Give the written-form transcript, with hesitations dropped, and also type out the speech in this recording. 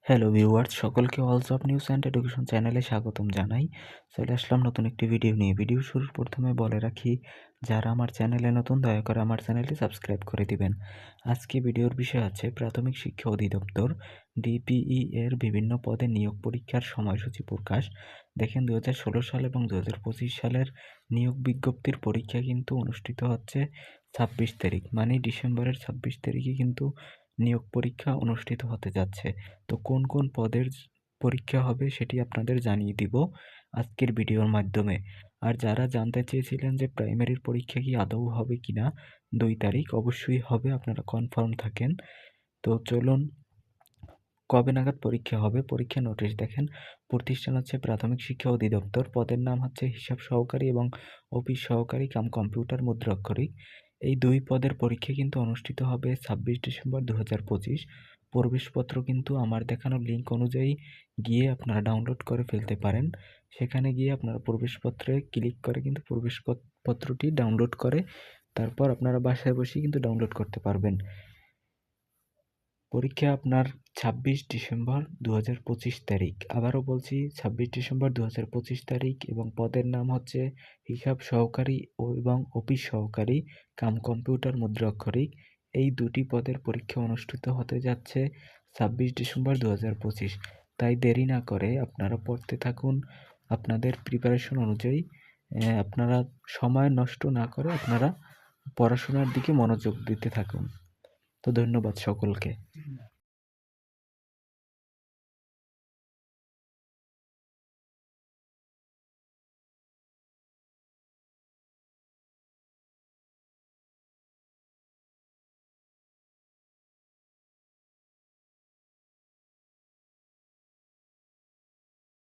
Hello viewers, সকলকে all job news and education চ্যানেলে স্বাগতম জানাই। চলে আসলাম নতুন একটি ভিডিও নিয়ে। ভিডিও শুরুর প্রথমে বলে রাখি, যারা আমার চ্যানেলে নতুন দয়া করে আমার চ্যানেলটি সাবস্ক্রাইব করে দিবেন। আজকে ভিডিওর বিষয় আছে প্রাথমিক শিক্ষা অধিদপ্তর ডিপিই এর বিভিন্ন পদে নিয়োগ পরীক্ষার সময়সূচি প্রকাশ। দেখেন 2016 সাল এবং 2025 সালের নিয়োগ বিজ্ঞপ্তির পরীক্ষা কিন্তু অনুষ্ঠিত হচ্ছে 26 তারিখ, মানে ডিসেম্বরের 26 তারিখে কিন্তু নিয়োগ পরীক্ষা অনুষ্ঠিত হতে যাচ্ছে। তো কোন কোন পদের পরীক্ষা হবে সেটি আপনাদের জানিয়ে দিব আজকের ভিডিওর মাধ্যমে। আর যারা জানতে চেয়েছিলেন যে প্রাইমারির পরীক্ষা কি আদৌ হবে কিনা, 2 তারিখ অবশ্যই হবে, আপনারা কনফার্ম থাকেন। তো চলুন, কবে নাগাদ পরীক্ষা হবে? পরীক্ষা নোটিশ দেখেন, প্রতিষ্ঠান হচ্ছে প্রাথমিক শিক্ষা অধিদপ্তর, পদের নাম হচ্ছে হিসাব সহকারী এবং অফিস সহকারী কাম কম্পিউটার মুদ্রাক্ষরিক। এই দুই পদের পরীক্ষা কিন্তু অনুষ্ঠিত হবে 26 ডিসেম্বর 2025। প্রবেশপত্র কিন্তু আমার দেখানো লিঙ্ক অনুযায়ী গিয়ে আপনারা ডাউনলোড করে ফেলতে পারেন। সেখানে গিয়ে আপনারা প্রবেশপত্রে ক্লিক করে কিন্তু পত্রটি ডাউনলোড করে তারপর আপনারা বাসায় বসেই কিন্তু ডাউনলোড করতে পারবেন। পরীক্ষা আপনার 26 ডিসেম্বর 2025 তারিখ। আবারও বলছি, 26 ডিসেম্বর 2025 তারিখ, এবং পদের নাম হচ্ছে হিসাব সহকারী এবং অফিস সহকারী কাম কম্পিউটার মুদ্রাক্ষরিক। এই দুটি পদের পরীক্ষা অনুষ্ঠিত হতে যাচ্ছে 26 ডিসেম্বর 2025। তাই দেরি না করে আপনারা পড়তে থাকুন আপনাদের প্রিপারেশন অনুযায়ী। আপনারা সময় নষ্ট না করে আপনারা পড়াশোনার দিকে মনোযোগ দিতে থাকুন। তো ধন্যবাদ সকলকে।